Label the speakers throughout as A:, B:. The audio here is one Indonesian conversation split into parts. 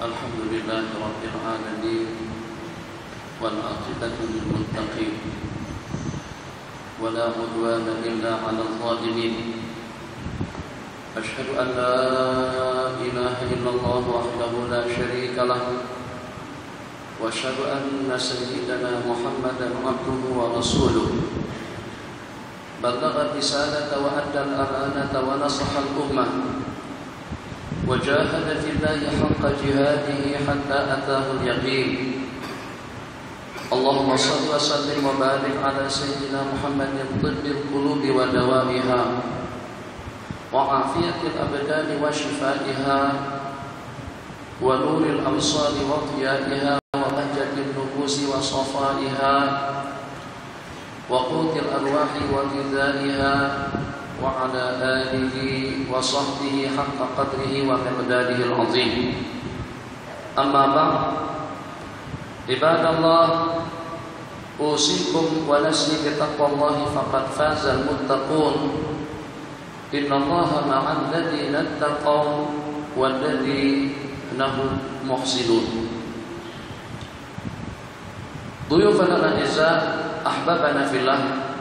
A: Alhamdulillahi Rabbil Alamin, wal aqibatu lil muttaqin, wala udwana illa 'alal zalimin. Asyhadu an la ilaha illallah wahdahu la syarika lah, wa asyhadu anna sayyidana Muhammadan abduhu wa rasuluh. Ballagha risalata wa adda al-amanata wa nasaha al-ummah, wa jahada fillahi haqqa jihadihi hatta ataahu al-yaqin. Allahumma shalli wa sallim wa barik ala sayyidina Muhammadin tibbil qulubi wa dawa'iha wa afiyatil abdani wa shifaiha wa nuril absari wa ضيائها wa bahjatil nufusi wa safaiha wa qutil arwahi wa ghidaiha wa ala alihi wa sahbihi haqqa qadrihi wa miqdarihi al-azim. Amma ba'd, ibadallah, usikum wa nafsi bi taqwallahi faqad fazal muttaqun. Innallaha ma'al ladzina ittaqaw wal ladzina hum muhsinun. Duyufana al-'azza, ahbabana fillah,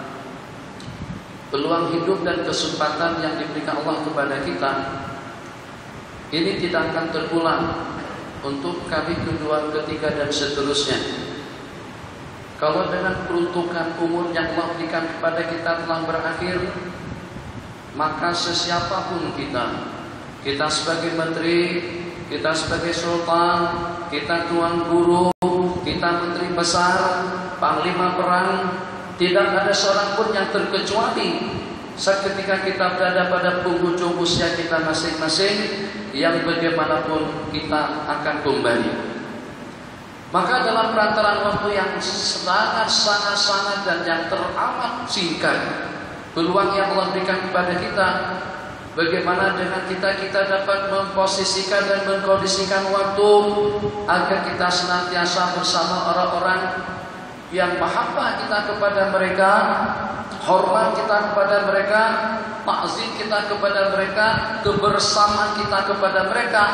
A: peluang hidup dan kesempatan yang diberikan Allah kepada kita ini tidak akan terulang untuk kali kedua, ketiga dan seterusnya. Kalau dengan peruntukan umur yang Allah berikan kepada kita telah berakhir, maka sesiapapun kita sebagai menteri, kita sebagai sultan, kita tuan guru, kita menteri besar, panglima perang, tidak ada seorang pun yang terkecuali seketika kita berada pada penghujung usia kita masing-masing, yang bagaimanapun kita akan kembali. Maka dalam perantaraan waktu yang sangat dan yang teramat singkat, peluang yang Allah berikan kepada kita, bagaimana dengan kita dapat memposisikan dan mengkondisikan waktu agar kita senantiasa bersama orang-orang yang mahabbah kita kepada mereka, hormat kita kepada mereka, takzim kita kepada mereka, kebersamaan kita kepada mereka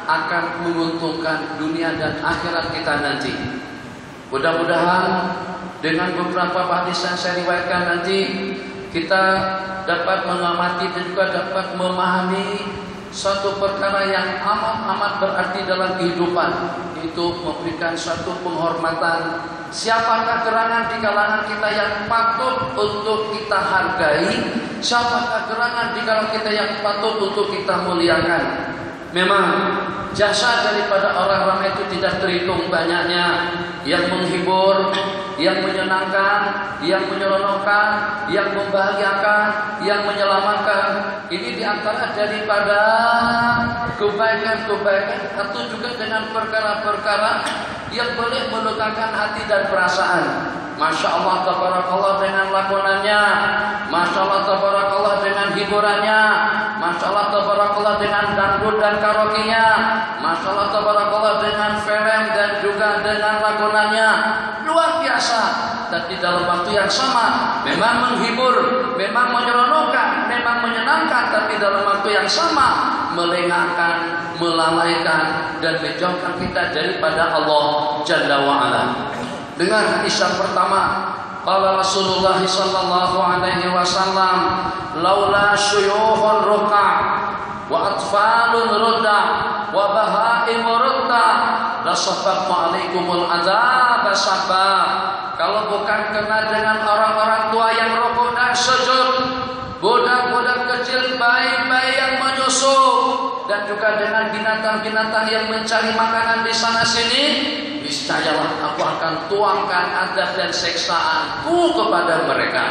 A: akan menguntungkan dunia dan akhirat kita nanti. Mudah-mudahan dengan beberapa hadis yang saya riwayatkan nanti, kita dapat mengamati dan juga dapat memahami suatu perkara yang amat berarti dalam kehidupan, itu memberikan suatu penghormatan. Siapakah gerangan di kalangan kita yang patut untuk kita hargai? Siapakah gerangan di kalangan kita yang patut untuk kita muliakan? Memang jasa daripada orang ramai itu tidak terhitung banyaknya, yang menghibur, yang menyenangkan, yang menyeronokkan, yang membahagiakan, yang menyelamatkan. Ini diantara daripada kebaikan-kebaikan atau juga dengan perkara-perkara yang boleh melegakan hati dan perasaan. Masya Allah tabarakallah dengan lakonannya, Masya Allah tabarakallah dengan hiburannya, Masya Allah tabarakallah dengan dangdut dan karaoke-nya, Masya Allah tabarakallah dengan film dan juga dengan lakonannya. Luar biasa. Tapi dalam waktu yang sama memang menghibur, memang menyeronokkan, memang menyenangkan, tapi dalam waktu yang sama melengahkan, melalaikan dan menjauhkan kita daripada Allah Jalla wa'ala. Dengan hadis yang pertama, qala Rasulullah sallallahu alaihi wasallam, laula syuyuhun ruka' wa atfalun rudda wa bahaim rudda lasafaqtu alaikumul adzab sabab. Kalau bukan kena dengan orang-orang tua yang rukuk dan sujud, budak-budak kecil, bayi-bayi yang menyusu, dan juga dengan binatang-binatang yang mencari makanan di sana sini, niscayalah aku akan tuangkan azab dan siksaanku kepada mereka.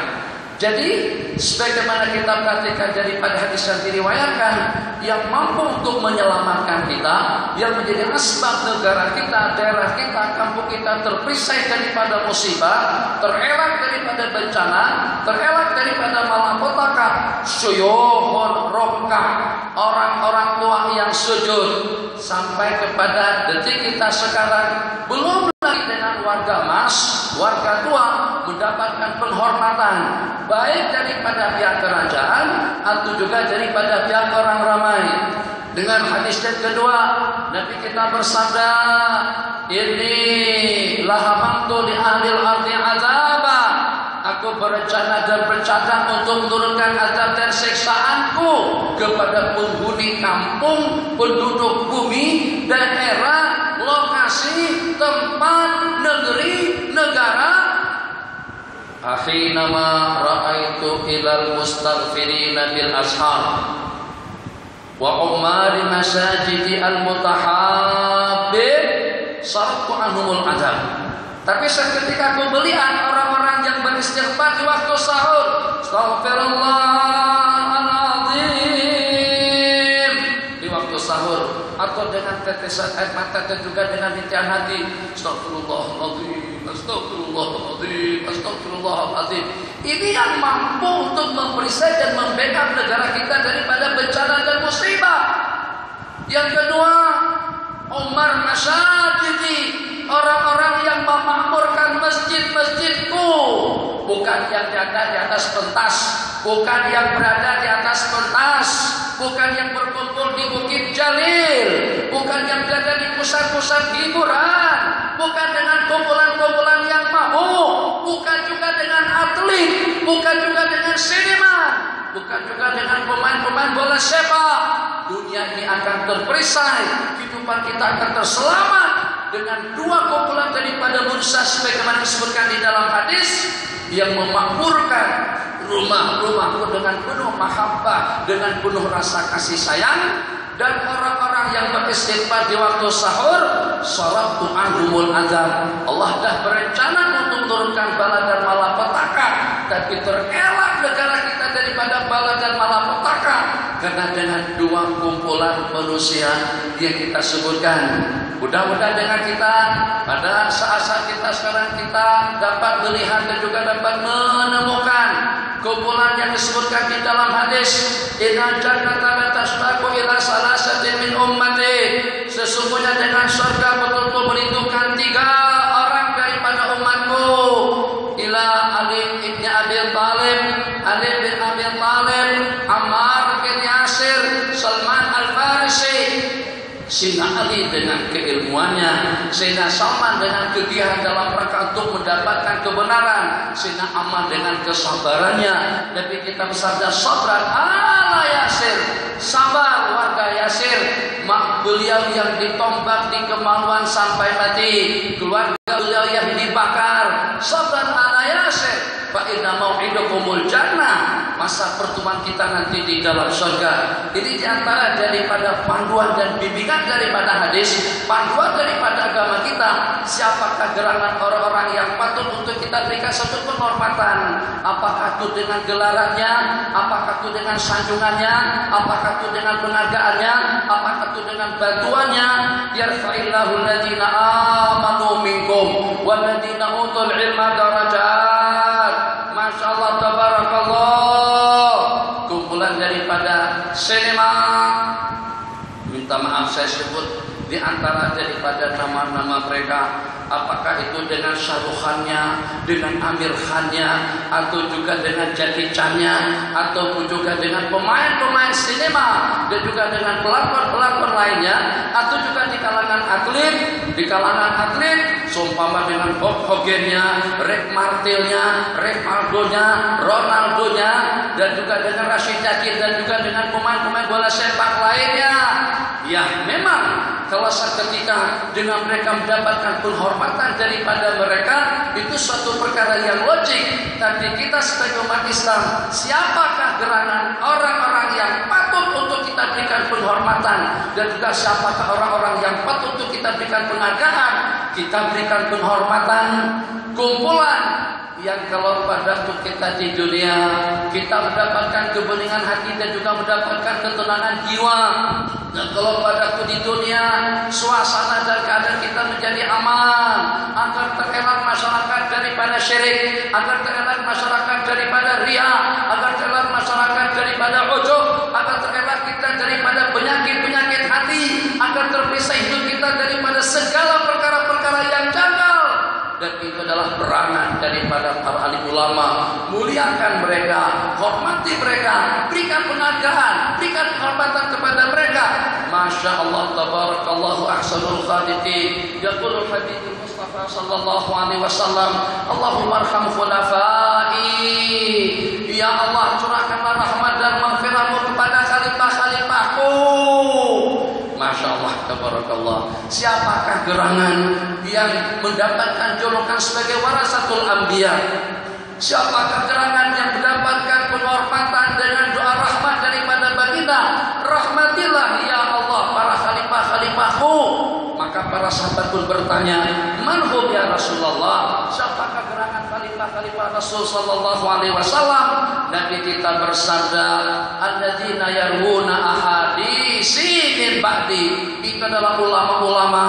A: Jadi sebagaimana kita perhatikan daripada hadis yang diriwayatkan, yang mampu untuk menyelamatkan kita, yang menjadi asbab negara kita, daerah kita, kampung kita terpisah daripada musibah, terelak daripada bencana, terelak daripada malapetaka, syuyuhun rukka, orang-orang tua yang sujud. Sampai kepada detik kita sekarang, belum lagi dengan warga emas, warga tua mendapatkan penghormatan baik daripada pihak kerajaan atau juga daripada pihak orang ramai. Dengan hadis yang kedua, Nabi kita bersabda, "Inni lahamantu li ahlil ardi azaba." Aku berencana dan bercadang untuk menurunkan azab dan siksaanku kepada penghuni kampung, penduduk bumi, daerah, lokasi, tempat, negeri, negara. Ahinama ra'aitu ilal mustaghfirina bil ashar wa umari masajidi al-mutahabbin sarfu anhumul azab. Tapi seketika aku melihat orang-orang yang beristighfar di waktu sahur, astaghfirullahaladzim, di waktu sahur, atau dengan tetesan air mata dan juga dengan rintihan hati, astaghfirullahaladzim, astaghfirullahaladzim, astaghfirullahaladzim. Ini yang mampu untuk memperisai dan membackup negara kita daripada bencana dan musibah. Yang kedua, Umar Masyajidi, orang-orang yang memakmurkan masjid-masjidku, bukan yang berada di atas pentas, bukan yang berada di atas pentas, bukan yang berkumpul di Bukit Jalil, bukan yang berada di pusat-pusat hiburan, bukan dengan kumpulan-kumpulan yang mabuk, bukan juga dengan atlet, bukan juga dengan seniman, bukan juga dengan pemain-pemain bola sepak. Dunia ini akan terperisai, kehidupan kita akan terselamat dengan dua kumpulan daripada manusia sebagaimana disebutkan di dalam hadis, yang memakmurkan rumah-rumahku dengan penuh mahabbah, dengan penuh rasa kasih sayang, dan orang-orang yang beristighfar di waktu sahur, saraftu anhumul azab. Allah dah berencana untuk menurunkan bala dan malapetaka, tapi terelak negara kita daripada bala dan malapetaka karena dengan dua kumpulan manusia yang kita sebutkan. Mudah-mudahan dengan kita pada saat-saat kita sekarang kita dapat melihat dan juga dapat menemukan kumpulan yang disebutkan di dalam hadis, inna jannata la tasbaqu ila salasatin min ummati. Sesungguhnya dengan surga betul-betul merindukan 3 orang daripada umatku. Ila Ali ibn Abi Thalib, Ali bin Abi Thalib, Ammar bin Yasir, Salman Al-Farisi. Sayyidina Ali dengan keilmuannya, Sayyidina Salman dengan kegiatan dalam rangka untuk mendapatkan kebenaran, Sayyidina Ammar dengan kesabarannya. Nabi kita bersabda, sabran ala Yasir, sabar warga Yasir. Mak beliau yang ditombak di kemaluan sampai mati, keluarga beliau yang dibakar, sabran ala Yasir. Fa inna mau'idakumul jannah. Masa pertemuan kita nanti di dalam surga. Ini diantara daripada panduan dan bimbingan daripada hadis, panduan daripada agama kita. Siapakah gerangan orang-orang yang patut untuk kita berikan satu penghormatan? Apakah itu dengan gelarannya? Apakah itu dengan sanjungannya? Apakah itu dengan penghargaannya? Apakah itu dengan bantuannya? Yarfa'illahu alladziina aamanu minkum walladziina utul ilma darajat. Masya Allah, tabarakallah. Kumpulan daripada sinema, minta maaf saya sebut di antara daripada nama-nama mereka, apakah itu dengan Syarukhannya, dengan Amir Khannya, atau juga dengan Jackie Chan-nya, ataupun juga dengan pemain-pemain sinema, dan juga dengan pelakon-pelakon lainnya, atau juga di kalangan atlet, seumpama dengan Bob Hogan-nya, Rick Martel-nya, Rivaldo-nya, Ronaldo-nya, dan juga dengan Rashid Yakir, dan juga dengan pemain-pemain bola sepak lainnya. Ya memang kalau seketika dengan mereka mendapatkan penghormatan daripada mereka, itu suatu perkara yang logik. Tapi kita sebagai umat Islam, siapakah gerangan orang-orang yang patut untuk kita berikan penghormatan, dan juga siapakah orang-orang yang patut untuk kita berikan penghargaan? Kita berikan penghormatan kumpulan yang kalau pada kita di dunia kita mendapatkan kebeningan hati dan juga mendapatkan ketenangan jiwa, dan kalau pada di dunia suasana dan keadaan kita menjadi aman, agar terelak masyarakat daripada syirik, agar terelak masyarakat daripada riya, agar terelak masyarakat daripada ujub, agar terelak kita daripada penyakit-penyakit hati, agar terpisah hidup kita daripada segala perkara-perkara yang janggal. Dan itu adalah peranan daripada para alim ulama. Muliakan mereka, hormati mereka, berikan penghargaan, berikan penghormatan kepada mereka. Masya Allah, tabarakallahu ahsanul khaliqin. Yaqulul Habibul Mustafa sallallahu alaihi wasallam, Allahumma arham khulafai. Ya Allah, curahkanlah rahmat dan maghfirah-Mu kepada khalifah-khalifahku. Masya Allah, tabarakallah. Siapakah gerangan yang mendapatkan julukan sebagai warasatul anbiya? Siapakah gerangan yang mendapatkan penghormatan dengan doa rahmat daripada baginda? Rahmatilah ya Allah para khalifah-khalifahmu. Maka para sahabat pun bertanya, manhum ya Rasulullah? Siapakah gerangan khalifah-khalifah Rasul sallallahu alaihi wasallam? Nabi kita bersabda, alladzina yarwuna ahadisi min ba'di. Itu adalah ulama-ulama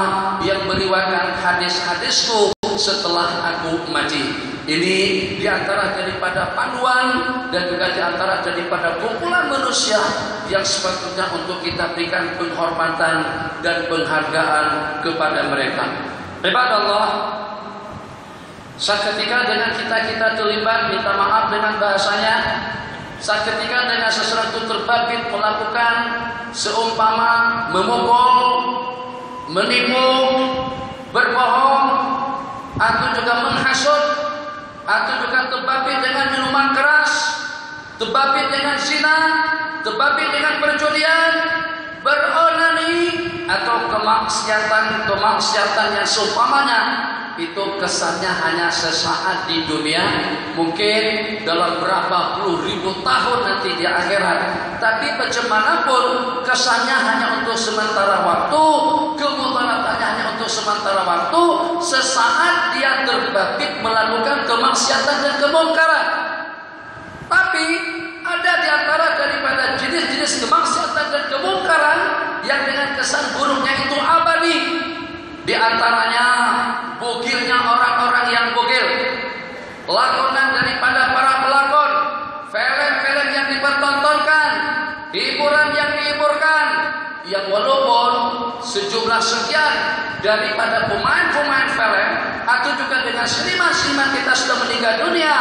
A: yang meriwayatkan hadis-hadisku setelah aku mati. Ini diantara daripada panduan dan juga diantara daripada kumpulan manusia yang sepatutnya untuk kita berikan penghormatan dan penghargaan kepada mereka. Ibadallah, seketika dengan kita terlibat, minta maaf dengan bahasanya, seketika dengan sesuatu terbabit melakukan seumpama memukul, menipu, berbohong, atau juga menghasut, atau juga terbabit dengan minuman keras, terbabit dengan zina, terbabit dengan perjudian, beronani, atau kemaksiatan yang seumpamanya. Itu kesannya hanya sesaat di dunia, mungkin dalam berapa puluh ribu tahun nanti di akhirat. Tapi bagaimanapun kesannya hanya untuk sementara waktu, kemudaratannya hanya untuk sementara waktu. Sesaat dia terbabit melakukan kemaksiatan dan kemungkaran. Tapi ada di antara daripada jenis-jenis kemaksiatan dan kemungkaran yang dengan kesan buruknya itu abadi. Di antaranya bugilnya orang-orang yang bugil, lakonan daripada para pelakon, film-film yang dipertontonkan, hiburan yang dihiburkan, yang walaupun sejumlah sekian daripada pemain-pemain film atau juga dengan seniman-seniman kita sudah meninggal dunia,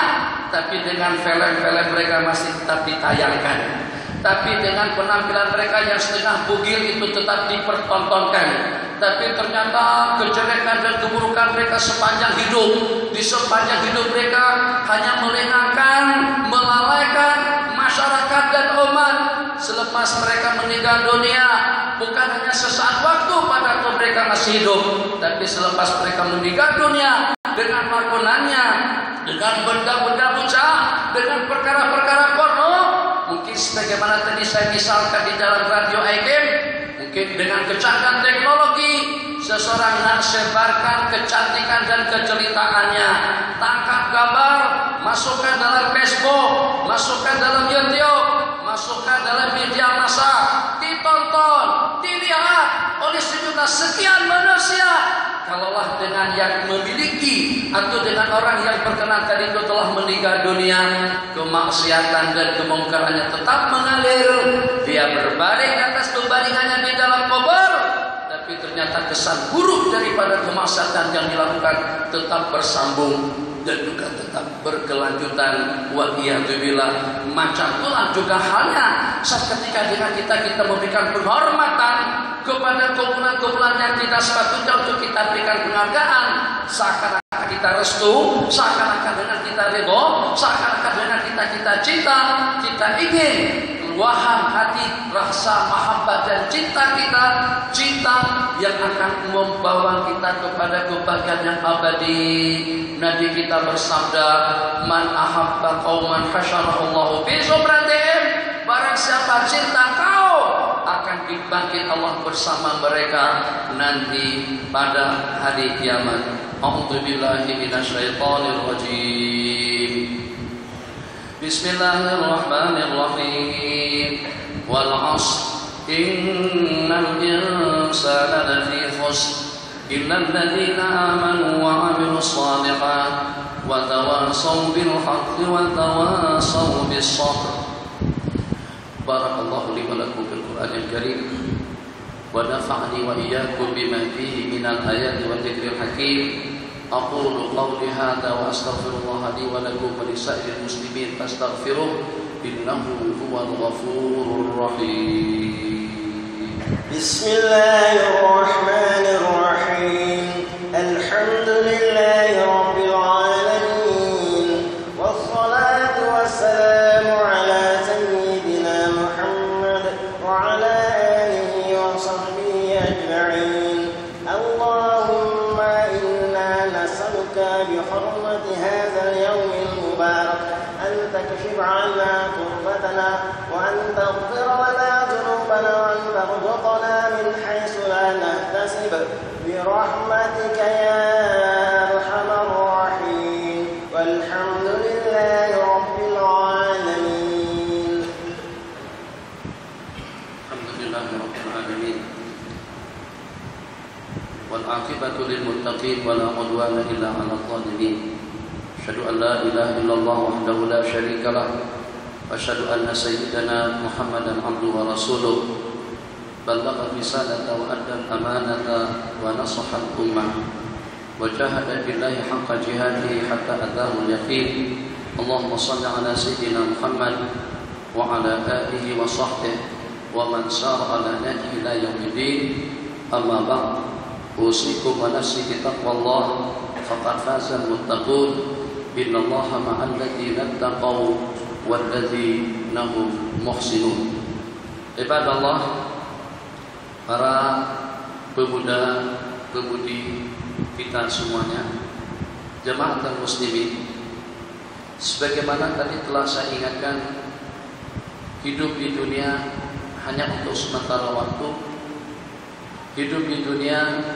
A: tapi dengan film-film mereka masih tetap ditayangkan. Tapi dengan penampilan mereka yang setengah bugil itu tetap dipertontonkan. Tapi ternyata kejelekan dan keburukan mereka sepanjang hidup. Di sepanjang hidup mereka hanya melengahkan, melalaikan masyarakat dan umat. Selepas mereka meninggal dunia, bukan hanya sesaat waktu pada waktu mereka masih hidup, tapi selepas mereka meninggal dunia, dengan lakonannya, dengan benda-benda bucah, dengan perkara-perkara porno, mungkin sebagaimana tadi saya misalkan di dalam radio IKM, mungkin dengan kecanggihan teknologi, seseorang nak sebarkan kecantikan dan kecelitaannya, tangkap gambar, masukkan dalam Facebook, masukkan dalam YouTube, masukkan dalam media massa, ditonton, dilihat oleh sejumlah sekian manusia. Kalaulah dengan yang memiliki atau dengan orang yang berkenan tadi itu telah meninggal dunia, kemaksiatan dan kemungkarannya tetap mengalir. Dia berbaring di atas pembaringannya di dalam kubur, tapi ternyata kesan buruk daripada kemaksiatan yang dilakukan tetap bersambung dan juga tetap berkelanjutan. Wa'iyadzubillah. Macam itulah juga halnya saat ketika dengan kita memberikan penghormatan kepada kumpulan-kumpulan yang tidak sepatutnya untuk kita berikan penghargaan, seakan-akan kita restu, seakan-akan dengan kita ridho, seakan-akan dengan kita cinta, kita ingin luahan hati, rasa mahabbah dan cinta kita, cinta yang akan membawa kita kepada kebahagiaan yang abadi. Nabi kita bersabda, man ahabba qauman hasyarahullahu fi zumratihim. Barang siapa cinta kau, akan dibangkit Allah bersama mereka nanti pada hari kiamat. A'udzubillahi minasyaitonir rajim. Bismillahirrahmanirrahim. Wal 'ashr innal insana lafi khusr illal ladzina amanu wa 'amilus shalihat wa tawassaw bil haqqi wa tawassaw bis sabr. Barakallahu li wa lakum fil Qur'anil Karim wa nafa'ani wa iyyakum bima fihi minal ayati wa dzikril hakim. Aqulu qawli hadza wa astaghfirullah li wa lakum wa lisa'iril muslimin fastaghfiruh innahu huwal ghafurur rahim.
B: Bismillahirrahmanirrahim. Alhamdulillahi rabbil alamin. Wassalatu wassalamu ala sayyidina Muhammad wa ala alihi wa sahbihi ajma'in. Allahumma inna nas'aluka bi hurmati hadzal yawmil mubarak an takshif 'anna kurbatana wa an taghfir lana dhunubana wa an tarzuqna min haythu la nahtasib bi rahmatika ya arhamar rahimin. Walhamdulillahi rabbil alamin.
A: Alhamdulillahi rabbil alamin. Wal 'aqibatu lil muttaqin wa la 'udwana illa 'alal zalimin. Asyhadu an la ilaha illallah wahdahu la syarika lah wa asyhadu anna sayyidana Muhammadan abduhu wa rasuluh. Ballagha risalata wa adda amanata wa nasaha al-ummah wa jahada billahi haqqa jihadihi hatta ataahu al-yaqin. Allahumma shalli ala sayyidina Muhammad wa ala alihi wa sahbihi wa man sara ala nahjihi ila yaumiddin. Amma ba'd. Usikum wa nafsi bi taqwallah faqad faza al-muttaqun. Innallaha ma'al ladzina taqaw wal ladzina hum muhsinun. Ibadallah, para pemuda-pemudi kita semuanya, jemaah dan muslimin, sebagaimana tadi telah saya ingatkan, hidup di dunia hanya untuk sementara waktu. Hidup di dunia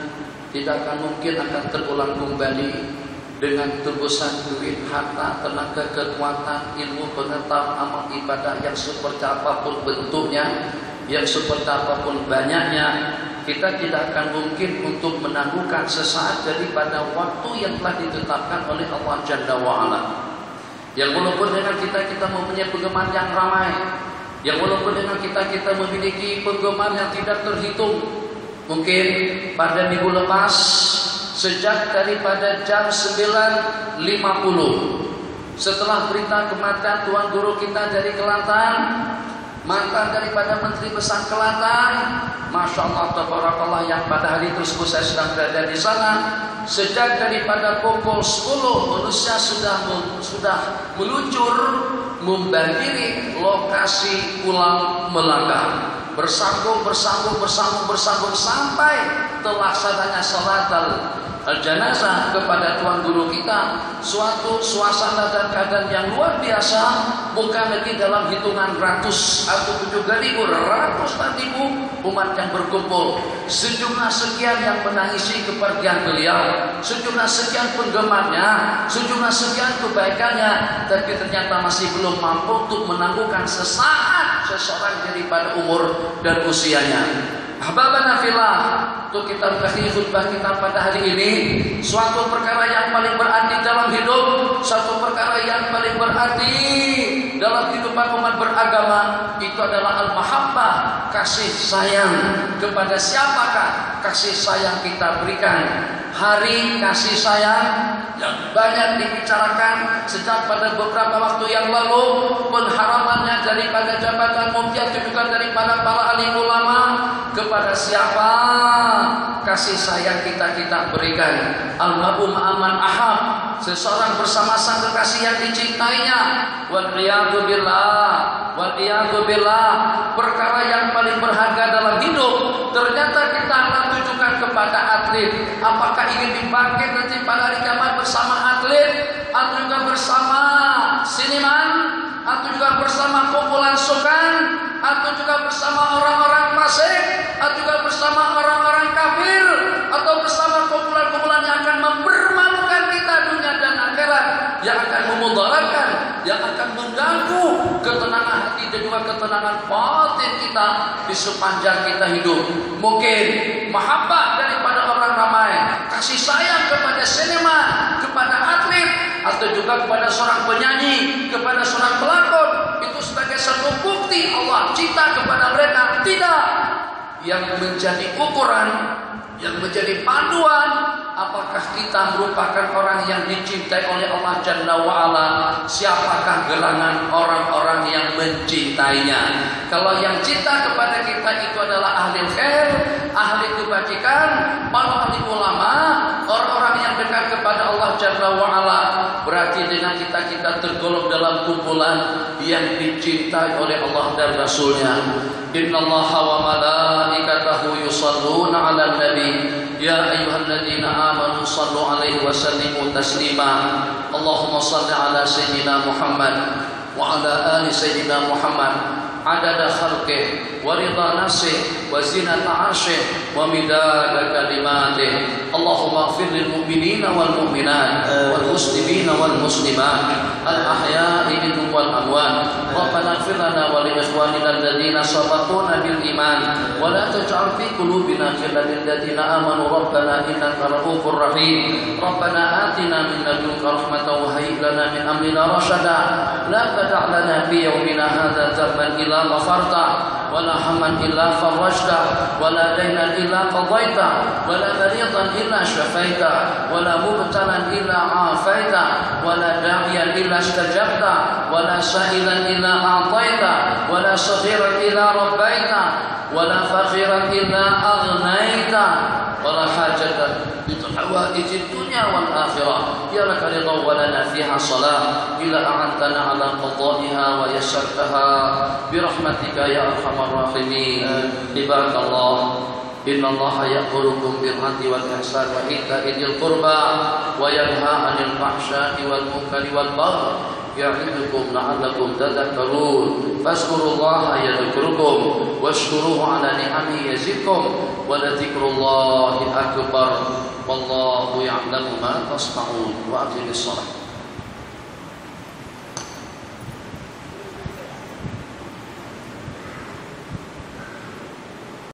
A: tidak akan mungkin akan terulang kembali dengan tebusan duit, harta, tenaga, kekuatan, ilmu, pengetahuan, amal ibadah yang seperti apapun bentuknya, yang seperti apapun banyaknya. Kita tidak akan mungkin untuk menangguhkan sesaat daripada waktu yang telah ditetapkan oleh Allah Jalla wa'ala. Yang walaupun dengan kita mempunyai penggemar yang ramai, yang walaupun dengan kita memiliki penggemar yang tidak terhitung. Mungkin pada minggu lepas, sejak daripada jam 9.50, setelah berita kematian Tuan Guru kita dari Kelantan, mantan daripada Menteri Besar Kelantan, Masya Allah, tabarakallah, yang pada hari tersebut saya sedang berada di sana. Sejak daripada pukul 10 manusia sudah meluncur membandiri lokasi Pulau Melaka, bersambung sampai terlaksananya salat al-janazah kepada Tuan Guru kita. Suatu suasana dan keadaan yang luar biasa, bukan lagi dalam hitungan ratus atau juga ratusan ribu umat yang berkumpul. Sejumlah sekian yang menangisi kepergian beliau, sejumlah sekian penggemarnya, sejumlah sekian kebaikannya, tapi ternyata masih belum mampu untuk menangguhkan sesaat seseorang daripada umur dan usianya. Ahbabana fillah, untuk kita mengakhiri khutbah kita pada hari ini, suatu perkara yang paling berarti dalam hidup, suatu perkara yang paling berarti dalam kehidupan umat beragama, itu adalah al-mahabbah, kasih sayang. Kepada siapakah kasih sayang kita berikan? Hari kasih sayang yang banyak dibicarakan sejak pada beberapa waktu yang lalu, pengharamannya daripada jabatan mufti atau juga daripada para alim ulama. Kepada siapa kasih sayang kita berikan? Al-mar'u ma'aman ahab, seseorang bersama sang kekasih yang dicintainya. Wal-iyadu billah, perkara yang paling berharga dalam hidup ternyata kita akan tujukan kepada atlet. Apakah ingin dibangkit nanti pada hari kiamat bersama atlet, atau juga bersama seniman, atau juga bersama kumpulan sukan, atau juga bersama orang-orang fasik, atau juga bersama orang-orang kafir, atau bersama kumpulan-kumpulan yang akan mempermalukan kita dunia dan akhirat, yang akan memudaratkan, yang akan mengganggu ketenangan hati dan juga ketenangan batin kita di sepanjang kita hidup. Mungkin mahabbah daripada orang ramai, kasih sayang kepada seniman, kepada atlet, atau juga kepada seorang penyanyi, kepada seorang pelakon, itu sebagai satu bukti Allah cinta kepada mereka. Tidak. Yang menjadi ukuran, yang menjadi panduan, apakah kita merupakan orang yang dicintai oleh Allah Jalla wa'ala? Siapakah gerangan orang-orang yang mencintainya? Kalau yang cinta kepada kita itu adalah ahli khair, ahli kebajikan, para ahli ulama, orang-orang yang dekat kepada Allah Jalla wa'ala, berarti dengan kita tergolong dalam kumpulan yang dicintai oleh Allah dan Rasulnya. Innallaha wa malaikatahu yusalluna 'alan nabi ya ayyuhalladzina amanu sallu 'alaihi wa sallimu taslima. Allahumma shalli 'ala sayyidina Muhammad wa 'ala ali sayyidina Muhammad adada khalqih wa ridha nafsih wa zinata 'arsyih wa midada kalimatih. Allahumma ighfir lil mu'minina wal mu'minat wal muslimina wal muslimat al ahya'i minhum wal amwat. Rabbana ighfir lana wa li ikhwanina alladhina sabaquna bil iman wa la taj'al fi qulubina ghillan lil ladzina amanu rabbana innaka ra'ufur rahim. Rabbana atina min ladunka rahmatan wa hayyi lana min amrina rashada. La tada' lana fi yawmina hadza dhanban illa ghafarta wa la hamman illa farajta wa la daynan illa qadayta wa la maridan illa syafaita wa la mubtalan illa afaita wa la da'iyan illa istajabta wa la sa'ilan illa a'taita wa la saghiran illa rabbaita wa la fakhiran illa aghnaita wa la hajatan min hawaijid dunya wal akhirah ya laka ridha wa lana fiha salah illa a'antana ala qada'iha wa yassartaha bi rahmatika ya arhamar rahimin. Ibadallah, innallaha ya'murukum bil 'adli wal ihsani wa ita'i dzil qurba wa yanha 'anil fahsya'i wal munkari wal baghi ya'idukum la'allakum tadhakkarun. Fazkurullaha yadhkurukum washkuruhu 'ala ni'amihi yazidkum wa la dzikrullahi akbar. Wallahu ya'lamu ma tasna'un. Wa aqimis shalah.